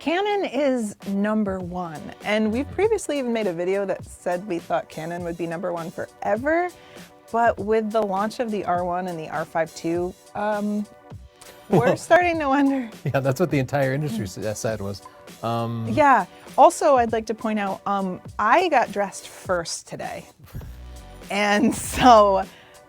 Canon is #1, and we've previously even made a video that said we thought Canon would be #1 forever, but with the launch of the R1 and the R5 II, we're starting to wonder. Yeah, that's what the entire industry said was. Yeah, also I'd like to point out, I got dressed first today, and so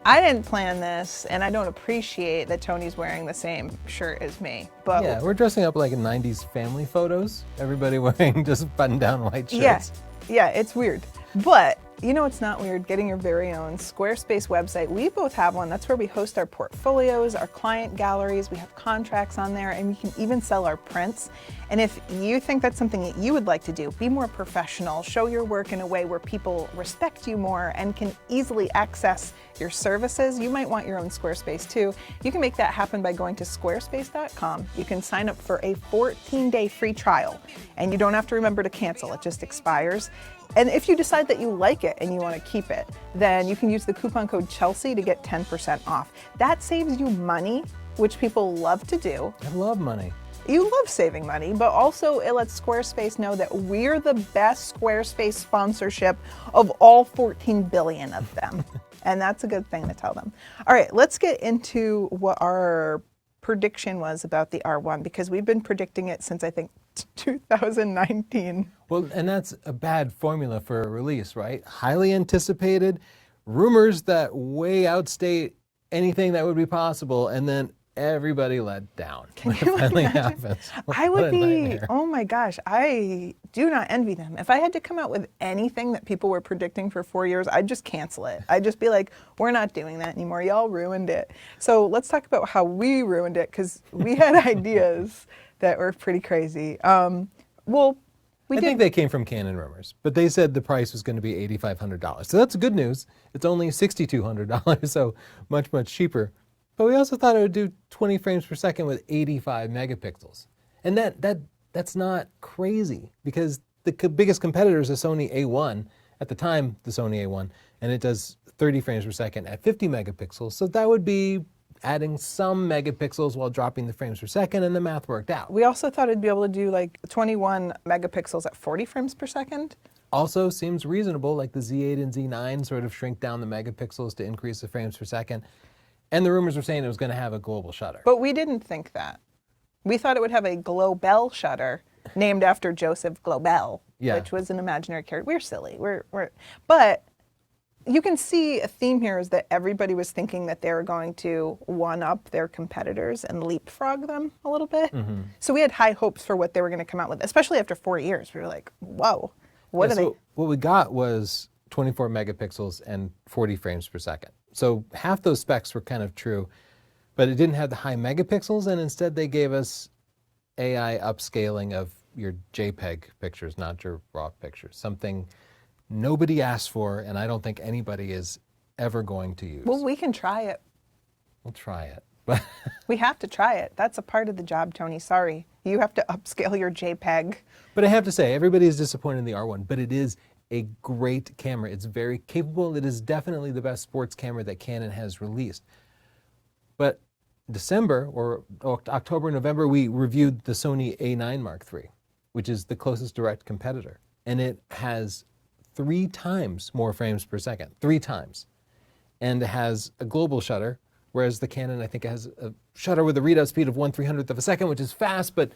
I didn't plan this, and I don't appreciate that Tony's wearing the same shirt as me. But yeah, we're dressing up like in 90s family photos. Everybody wearing just button-down white shirts. Yeah, it's weird. But you know it's not weird? Getting your very own Squarespace website. We both have one. That's where we host our portfolios, our client galleries. We have contracts on there, and we can even sell our prints. And if you think that's something that you would like to do, be more professional, show your work in a way where people respect you more and can easily access your services, you might want your own Squarespace too. You can make that happen by going to squarespace.com. You can sign up for a 14-day free trial, and you don't have to remember to cancel. It just expires. And if you decide that you like it and you want to keep it, then you can use the coupon code Chelsea to get 10% off. That saves you money, which people love to do. I love money. You love saving money, but also it lets Squarespace know that we're the best Squarespace sponsorship of all 14 billion of them. And that's a good thing to tell them. All right, let's get into what our prediction was about the R1, because we've been predicting it since I think 2019. Well, and that's a bad formula for a release, right? Highly anticipated, rumors that way outstate anything that would be possible, and then everybody let down when it finally happens. I would be, oh my gosh, I do not envy them. If I had to come out with anything that people were predicting for 4 years, I'd just cancel it. I'd just be like, we're not doing that anymore. Y'all ruined it. So let's talk about how we ruined it, because we had ideas that were pretty crazy. I think they came from Canon rumors, but they said the price was going to be $8,500. So that's good news. It's only $6,200, so much, much cheaper. But we also thought it would do 20 frames per second with 85 megapixels. And that's not crazy, because the biggest competitor is the Sony A1, at the time the Sony A1, and it does 30 frames per second at 50 megapixels. So that would be adding some megapixels while dropping the frames per second, and the math worked out. We also thought it'd be able to do like 21 megapixels at 40 frames per second. Also seems reasonable, like the Z8 and Z9 sort of shrink down the megapixels to increase the frames per second. And the rumors were saying it was going to have a global shutter. But we didn't think that. We thought it would have a Globel shutter named after Joseph Globel, which was an imaginary character. We're silly. But you can see a theme here is that everybody was thinking that they were going to one-up their competitors and leapfrog them a little bit. Mm-hmm. So we had high hopes for what they were going to come out with, especially after 4 years. We were like, whoa, what are they? What we got was 24 megapixels and 40 frames per second. So half those specs were kind of true, but it didn't have the high megapixels, and instead they gave us AI upscaling of your JPEG pictures, not your RAW pictures, something nobody asked for, and I don't think anybody is ever going to use. Well, we can try it. We'll try it. We have to try it. That's a part of the job, Tony. Sorry. You have to upscale your JPEG. But I have to say, everybody is disappointed in the R1, but it is a great camera. It's very capable. It is definitely the best sports camera that Canon has released. But December or October, November, we reviewed the Sony A9 Mark III, which is the closest direct competitor. And it has 3 times more frames per second, 3 times. And it has a global shutter, whereas the Canon, I think, has a shutter with a readout speed of 1/300th of a second, which is fast, but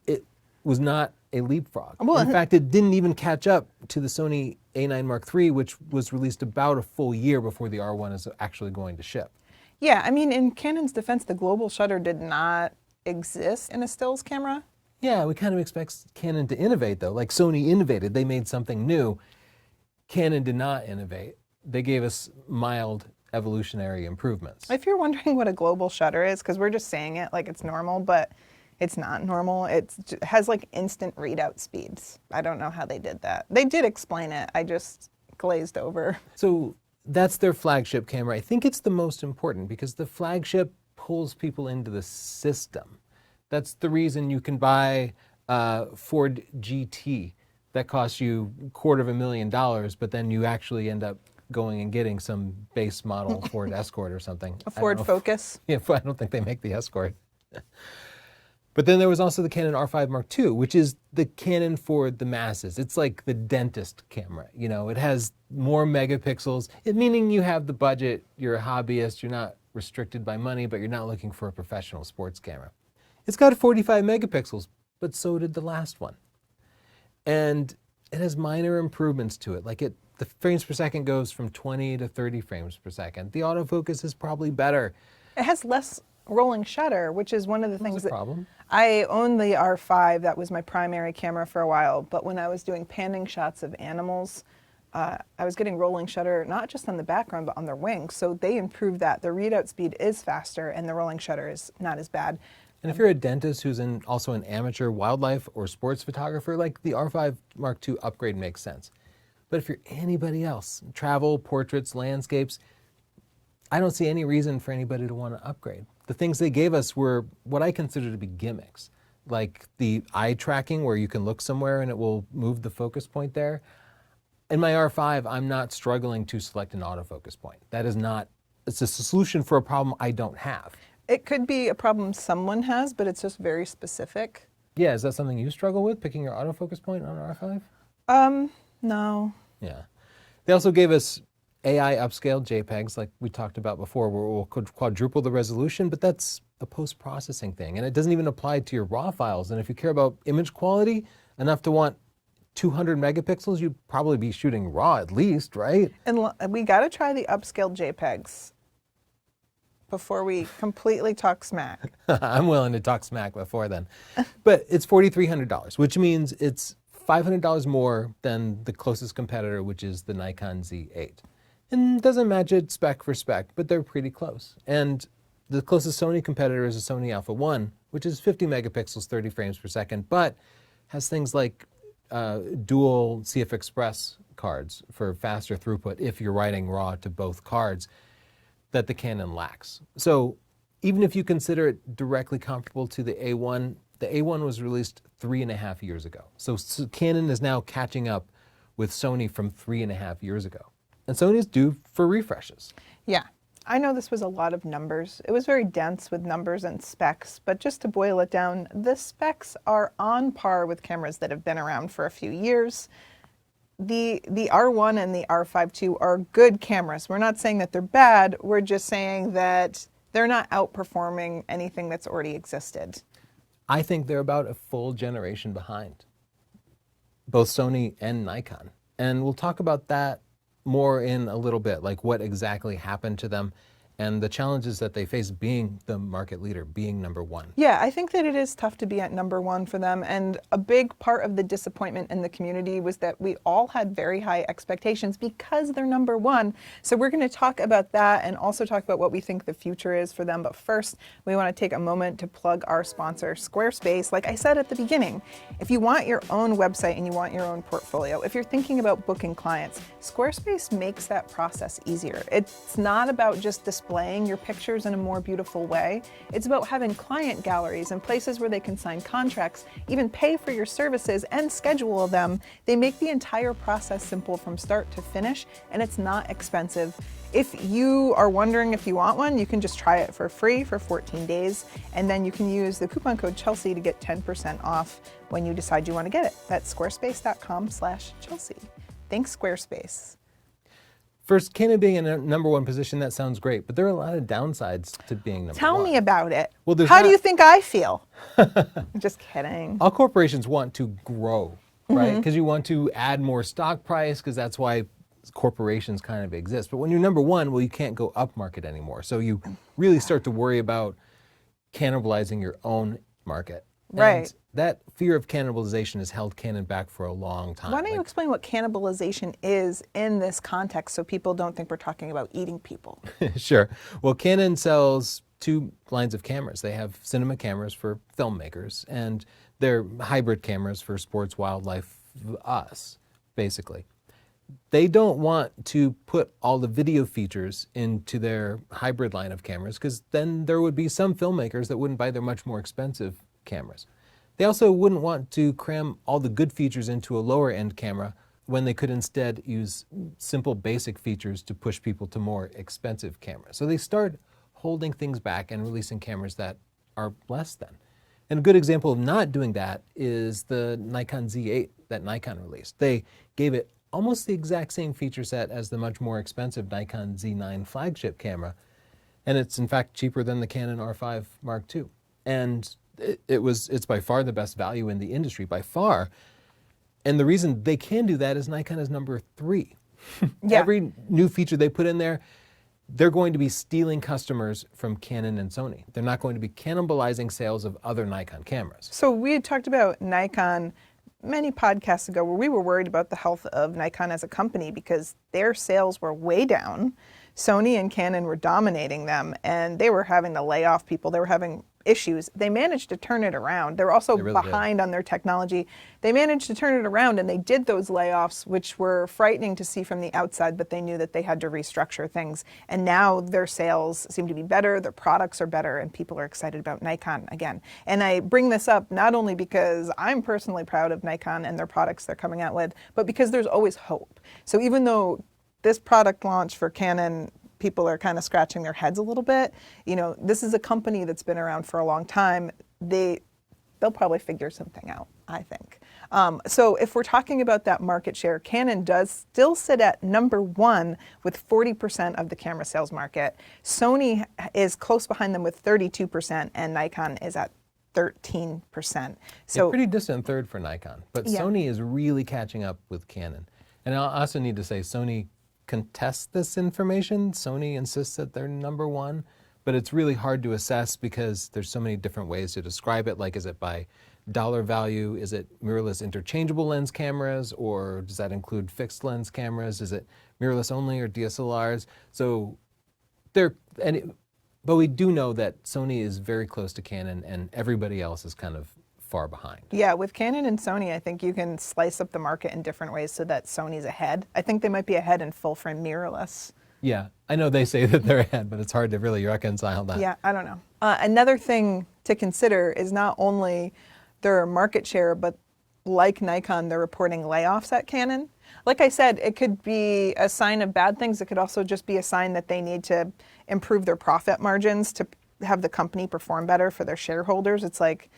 it was not a leapfrog. Well, in fact, it didn't even catch up to the Sony A9 Mark III, which was released about a full year before the R1 is actually going to ship. Yeah, I mean, in Canon's defense, the global shutter did not exist in a stills camera. Yeah, we kind of expect Canon to innovate, though. Like Sony innovated, they made something new. Canon did not innovate. They gave us mild evolutionary improvements. If you're wondering what a global shutter is, because we're just saying it like it's normal, but it's not normal. It has like instant readout speeds. I don't know how they did that. They did explain it. I just glazed over. So that's their flagship camera. I think it's the most important because the flagship pulls people into the system. That's the reason you can buy Ford GT that costs you $250,000, but then you actually end up going and getting some base model Ford Escort or something. A Ford Focus? I don't think they make the Escort. But then there was also the Canon R5 Mark II, which is the Canon for the masses. It's like the dentist camera. You know, it has more megapixels, meaning you have the budget, you're a hobbyist, you're not restricted by money, but you're not looking for a professional sports camera. It's got 45 megapixels, but so did the last one. And it has minor improvements to it. Like the frames per second goes from 20 to 30 frames per second. The autofocus is probably better. It has less rolling shutter, which is one of the things That's a problem. I owned the R5. That was my primary camera for a while. But when I was doing panning shots of animals, I was getting rolling shutter, not just on the background, but on their wings. So they improved that. The readout speed is faster and the rolling shutter is not as bad. And if you're a dentist who's also an amateur wildlife or sports photographer, like the R5 Mark II upgrade makes sense. But if you're anybody else, travel, portraits, landscapes, I don't see any reason for anybody to want to upgrade. The things they gave us were what I consider to be gimmicks, like the eye tracking where you can look somewhere and it will move the focus point there. In my R5, I'm not struggling to select an autofocus point. That is not, it's a solution for a problem I don't have. It could be a problem someone has, but it's just very specific. Yeah, is that something you struggle with, picking your autofocus point on an R5? No. Yeah. They also gave us AI upscaled JPEGs like we talked about before, where we'll quadruple the resolution, but that's a post-processing thing. And it doesn't even apply to your RAW files. And if you care about image quality enough to want 200 megapixels, you'd probably be shooting RAW at least, right? And we got to try the upscaled JPEGs before we completely talk smack. I'm willing to talk smack before then. But it's $4,300, which means it's $500 more than the closest competitor, which is the Nikon Z8. And doesn't match it spec for spec, but they're pretty close. And the closest Sony competitor is a Sony Alpha 1, which is 50 megapixels, 30 frames per second, but has things like dual CF Express cards for faster throughput if you're writing RAW to both cards that the Canon lacks. So even if you consider it directly comparable to the A1 was released 3.5 years ago. So Canon is now catching up with Sony from 3.5 years ago. And Sony's due for refreshes. Yeah, I know this was a lot of numbers. It was very dense with numbers and specs, but just to boil it down, the specs are on par with cameras that have been around for a few years. The R1 and the R5 II are good cameras. We're not saying that they're bad, we're just saying that they're not outperforming anything that's already existed. I think they're about a full generation behind both Sony and Nikon. And we'll talk about that more in a little bit, like what exactly happened to them and the challenges that they face being the market leader, being number one. Yeah, I think that it is tough to be at number one for them. And a big part of the disappointment in the community was that we all had very high expectations because they're number one. So we're going to talk about that and also talk about what we think the future is for them. But first, we want to take a moment to plug our sponsor, Squarespace. Like I said at the beginning, if you want your own website and you want your own portfolio, if you're thinking about booking clients, Squarespace makes that process easier. It's not about just displaying your pictures in a more beautiful way. It's about having client galleries and places where they can sign contracts, even pay for your services and schedule them. They make the entire process simple from start to finish, and it's not expensive. If you are wondering if you want one, you can just try it for free for 14 days, and then you can use the coupon code Chelsea to get 10% off when you decide you want to get it. That's squarespace.com/Chelsea. Thanks, Squarespace. First, Canon being in a number one position, that sounds great, but there are a lot of downsides to being number one. Tell me about it. Well, how do you think I feel? Just kidding. All corporations want to grow, right? Because you want to add more stock price, because that's why corporations kind of exist. But when you're number one, well, you can't go upmarket anymore. So you really start to worry about cannibalizing your own market. Right. And that fear of cannibalization has held Canon back for a long time. Why don't you explain what cannibalization is in this context so people don't think we're talking about eating people? Sure. Well, Canon sells two lines of cameras. They have cinema cameras for filmmakers, and they're hybrid cameras for sports, wildlife, us, basically. They don't want to put all the video features into their hybrid line of cameras, because then there would be some filmmakers that wouldn't buy their much more expensive cameras. They also wouldn't want to cram all the good features into a lower end camera when they could instead use simple basic features to push people to more expensive cameras. So they start holding things back and releasing cameras that are less than. And a good example of not doing that is the Nikon Z8 that Nikon released. They gave it almost the exact same feature set as the much more expensive Nikon Z9 flagship camera, and it's in fact cheaper than the Canon R5 Mark II. And it's by far the best value in the industry, by far. And the reason they can do that is Nikon is number 3. Yeah. Every new feature they put in there, they're going to be stealing customers from Canon and Sony. They're not going to be cannibalizing sales of other Nikon cameras. So we had talked about Nikon many podcasts ago where we were worried about the health of Nikon as a company because their sales were way down. Sony and Canon were dominating them, and they were having to lay off people. They were having issues. They managed to turn it around. They're also behind on their technology. They managed to turn it around, and they did those layoffs, which were frightening to see from the outside, but they knew that they had to restructure things. And now their sales seem to be better, their products are better, and people are excited about Nikon again. And I bring this up not only because I'm personally proud of Nikon and their products they're coming out with, but because there's always hope. So even though this product launch for Canon, people are kind of scratching their heads a little bit. You know, this is a company that's been around for a long time. They'll probably figure something out, I think. So if we're talking about that market share, Canon does still sit at number 1 with 40% of the camera sales market. Sony is close behind them with 32%, and Nikon is at 13%. So a pretty distant third for Nikon, but yeah. Sony is really catching up with Canon. And I also need to say Sony contests this information. Sony insists that they're number 1, but it's really hard to assess because there's so many different ways to describe it. Like, is it by dollar value? Is it mirrorless interchangeable lens cameras, or does that include fixed lens cameras? Is it mirrorless only or DSLRs? So but we do know that Sony is very close to Canon, and everybody else is kind of far behind. Yeah, with Canon and Sony, I think you can slice up the market in different ways so that Sony's ahead. I think they might be ahead in full frame mirrorless. Yeah, I know they say that they're ahead, but it's hard to really reconcile that. Yeah, I don't know. Another thing to consider is not only their market share, but like Nikon, they're reporting layoffs at Canon. Like I said, it could be a sign of bad things. It could also just be a sign that they need to improve their profit margins to have the company perform better for their shareholders. It's like,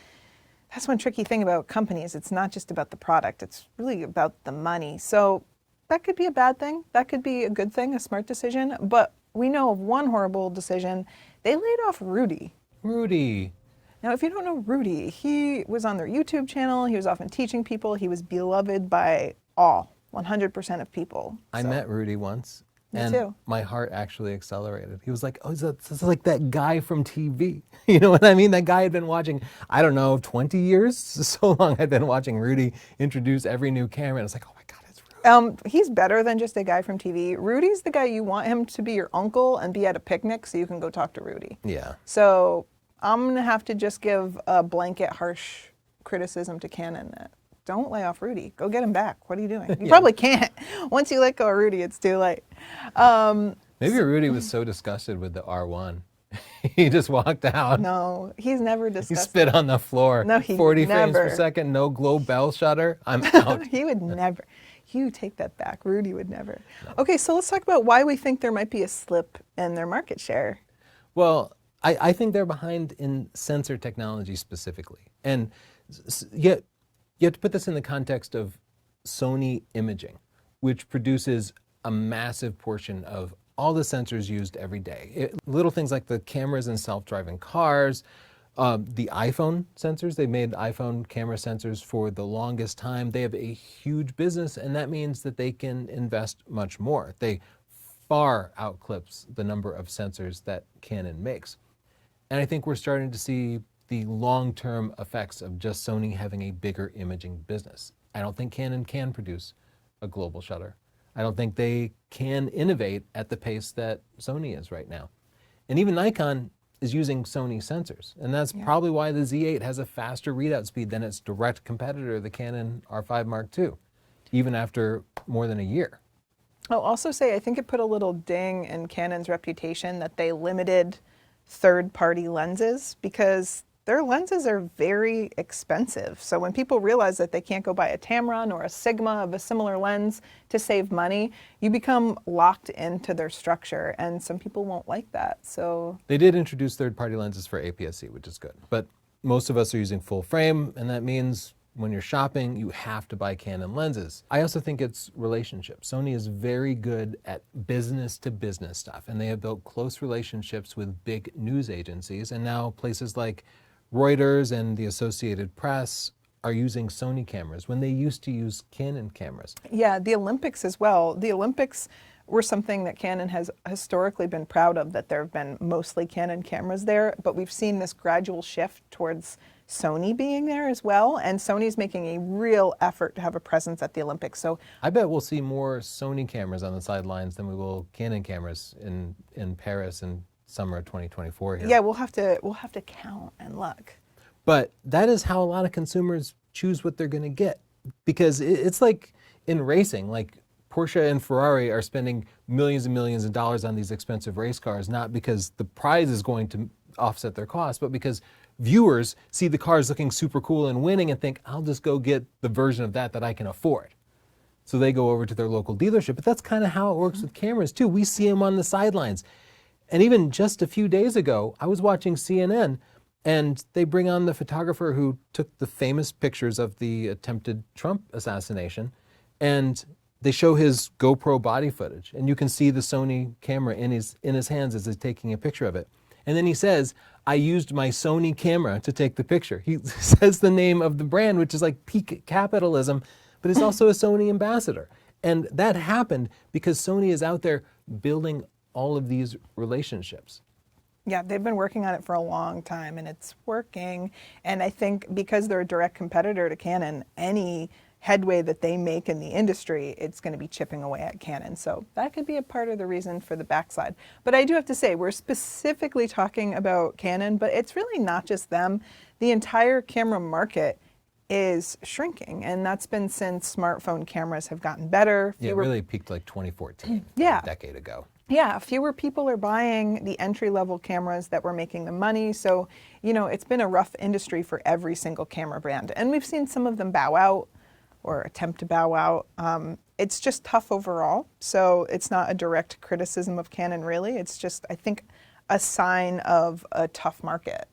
that's one tricky thing about companies. It's not just about the product. It's really about the money. So that could be a bad thing. That could be a good thing, a smart decision. But we know of one horrible decision. They laid off Rudy. Rudy. Now, if you don't know Rudy, he was on their YouTube channel. He was often teaching people. He was beloved by all, 100% of people. I met Rudy once. Me and too. my heart actually accelerated. He was like, oh, that's like that guy from TV. You know what I mean? That guy had been watching, I don't know, 20 years? So long I'd been watching Rudy introduce every new camera. And it's like, oh my God, it's Rudy. He's better than just a guy from TV. Rudy's the guy you want him to be your uncle and be at a picnic so you can go talk to Rudy. Yeah. So I'm going to have to just give a blanket harsh criticism to Canon that don't lay off Rudy. Go get him back. What are you doing? You probably can't. Once you let go of Rudy, it's too late. Maybe Rudy was so disgusted with the R1. He just walked out. No, he's never disgusted. He spit on the floor. No, he 40 frames never. per second, no glow bell shutter. I'm out. He would never. You take that back. Rudy would never. No. Okay, so let's talk about why we think there might be a slip in their market share. Well, I think they're behind in sensor technology specifically. And yet, you have to put this in the context of Sony Imaging, which produces a massive portion of all the sensors used every day. Little things like the cameras in self-driving cars, the iPhone sensors. They made iPhone camera sensors for the longest time. They have a huge business, and that means that they can invest much more. They far outclips the number of sensors that Canon makes. And I think we're starting to see the long-term effects of just Sony having a bigger imaging business. I don't think Canon can produce a global shutter. I don't think they can innovate at the pace that Sony is right now. And even Nikon is using Sony sensors. And that's probably why the Z8 has a faster readout speed than its direct competitor, the Canon R5 Mark II, even after more than a year. I'll also say I think it put a little ding in Canon's reputation that they limited third-party lenses because their lenses are very expensive. So when people realize that they can't go buy a Tamron or a Sigma of a similar lens to save money, you become locked into their structure, and some people won't like that. So they did introduce third-party lenses for APS-C, which is good. But most of us are using full frame, and that means when you're shopping, you have to buy Canon lenses. I also think it's relationships. Sony is very good at business to business stuff, and they have built close relationships with big news agencies, and now places like Reuters and the Associated Press are using Sony cameras when they used to use Canon cameras. Yeah, the Olympics as well. The Olympics were something that Canon has historically been proud of, that there have been mostly Canon cameras there, but we've seen this gradual shift towards Sony being there as well, and Sony's making a real effort to have a presence at the Olympics. So I bet we'll see more Sony cameras on the sidelines than we will Canon cameras in Paris in summer of 2024 here. yeah, we'll have to count and look. But that is how a lot of consumers choose what they're going to get, because it's like in racing, like Porsche and Ferrari are spending millions and millions of dollars on these expensive race cars, not because the prize is going to offset their costs, but because viewers see the cars looking super cool and winning and think, I'll just go get the version of that I can afford. So they go over to their local dealership. But that's kind of how it works with cameras too. We see them on the sidelines. And even just a few days ago, I was watching CNN, and they bring on the photographer who took the famous pictures of the attempted Trump assassination, and they show his GoPro body footage, and you can see the Sony camera in his hands as he's taking a picture of it. And then he says, I used my Sony camera to take the picture. He says the name of the brand, which is like peak capitalism, but he's also a Sony ambassador. And that happened because Sony is out there building all of these relationships. Yeah, they've been working on it for a long time, and it's working. And I think because they're a direct competitor to Canon, any headway that they make in the industry, it's going to be chipping away at Canon. So that could be a part of the reason for the backslide. But I do have to say, we're specifically talking about Canon, but it's really not just them. The entire camera market is shrinking, and that's been since smartphone cameras have gotten better. Yeah, it really peaked like 2014, yeah, a decade ago. Yeah, fewer people are buying the entry-level cameras that were making them money. So, you know, it's been a rough industry for every single camera brand. And we've seen some of them bow out or attempt to bow out. It's just tough overall. So it's not a direct criticism of Canon, really. It's just, I think, a sign of a tough market.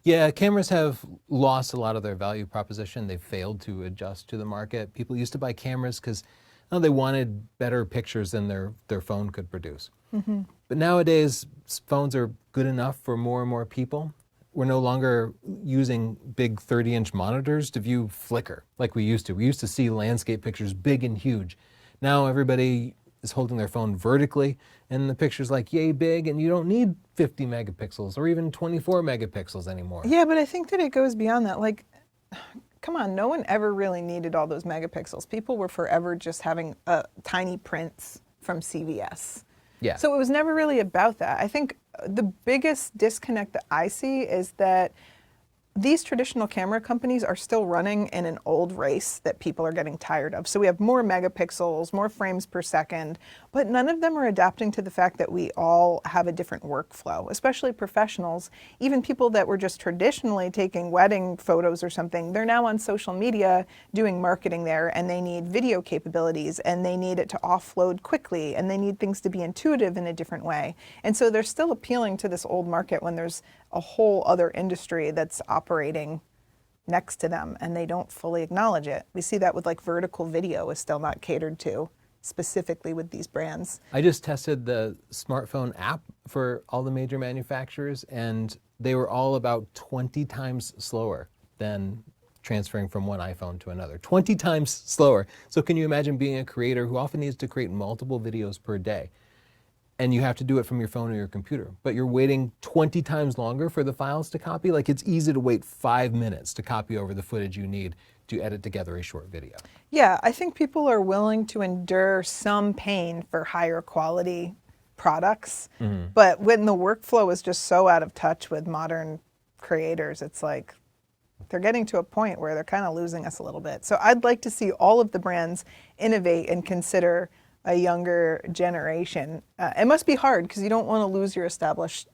Yeah, cameras have lost a lot of their value proposition. They've failed to adjust to the market. People used to buy cameras because they wanted better pictures than their phone could produce. Mm-hmm. But nowadays, phones are good enough for more and more people. We're no longer using big 30-inch monitors to view flicker like we used to. We used to see landscape pictures big and huge. Now everybody is holding their phone vertically, and the picture's like yay big, and you don't need 50 megapixels or even 24 megapixels anymore. Yeah, but I think that it goes beyond that. Like, come on, no one ever really needed all those megapixels. People were forever just having tiny prints from CVS. Yeah. So it was never really about that. I think the biggest disconnect that I see is that these traditional camera companies are still running in an old race that people are getting tired of. So we have more megapixels, more frames per second, but none of them are adapting to the fact that we all have a different workflow, especially professionals. Even people that were just traditionally taking wedding photos or something, they're now on social media doing marketing there, and they need video capabilities, and they need it to offload quickly, and they need things to be intuitive in a different way. And so they're still appealing to this old market when there's a whole other industry that's operating next to them, and they don't fully acknowledge it. We see that with like vertical video is still not catered to specifically with these brands. I just tested the smartphone app for all the major manufacturers, and they were all about 20 times slower than transferring from one iPhone to another. 20 times slower. So can you imagine being a creator who often needs to create multiple videos per day? And you have to do it from your phone or your computer, but you're waiting 20 times longer for the files to copy. Like, it's easy to wait 5 minutes to copy over the footage you need to edit together a short video. Yeah, I think people are willing to endure some pain for higher quality products, but when the workflow is just so out of touch with modern creators, it's like they're getting to a point where they're kind of losing us a little bit. So I'd like to see all of the brands innovate and consider a younger generation. It must be hard because you don't want to lose your established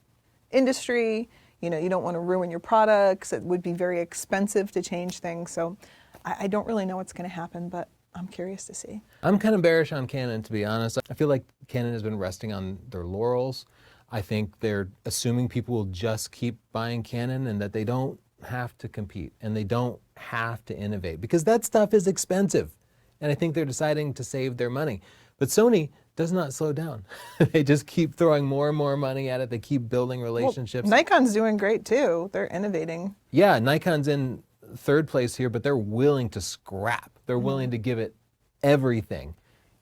industry. You know, you don't want to ruin your products. It would be very expensive to change things. So I don't really know what's going to happen, but I'm curious to see. I'm kind of bearish on Canon, to be honest. I feel like Canon has been resting on their laurels. I think they're assuming people will just keep buying Canon and that they don't have to compete and they don't have to innovate because that stuff is expensive. And I think they're deciding to save their money. But Sony does not slow down. They just keep throwing more and more money at it. They keep building relationships. Well, Nikon's doing great too. They're innovating. Yeah, Nikon's in third place here, but they're willing to scrap. They're willing to give it everything,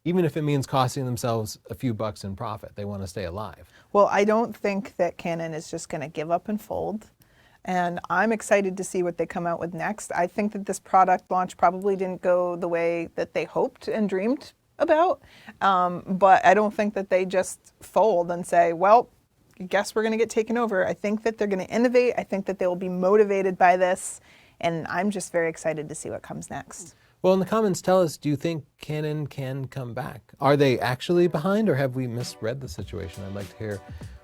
even if it means costing themselves a few bucks in profit. They want to stay alive. Well, I don't think that Canon is just going to give up and fold. And I'm excited to see what they come out with next. I think that this product launch probably didn't go the way that they hoped and dreamed about. But I don't think that they just fold and say, well, I guess we're going to get taken over. I think that they're going to innovate. I think that they will be motivated by this. And I'm just very excited to see what comes next. Well, in the comments, tell us, do you think Canon can come back? Are they actually behind or have we misread the situation? I'd like to hear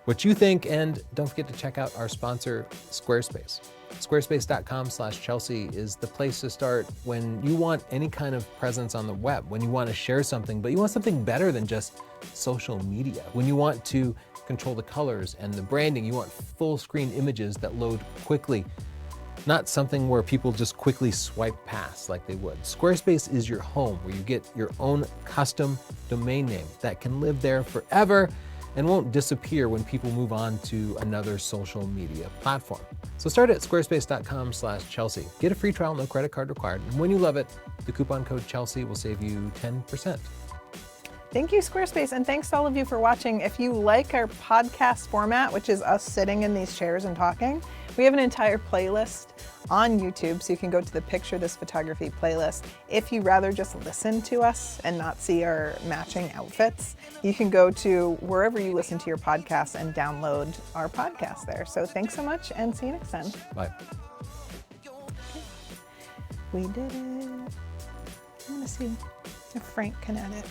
what you think, and don't forget to check out our sponsor, Squarespace. Squarespace.com/Chelsea is the place to start when you want any kind of presence on the web, when you want to share something, but you want something better than just social media. When you want to control the colors and the branding, you want full screen images that load quickly, not something where people just quickly swipe past like they would. Squarespace is your home where you get your own custom domain name that can live there forever and won't disappear when people move on to another social media platform. So start at squarespace.com/Chelsea. Get a free trial, no credit card required. And when you love it, the coupon code Chelsea will save you 10%. Thank you, Squarespace, and thanks to all of you for watching. If you like our podcast format, which is us sitting in these chairs and talking, we have an entire playlist on YouTube, so you can go to the Picture This Photography playlist. If you rather just listen to us and not see our matching outfits, you can go to wherever you listen to your podcast and download our podcast there. So thanks so much, and see you next time. Bye. We did it. I'm gonna see if Frank can edit.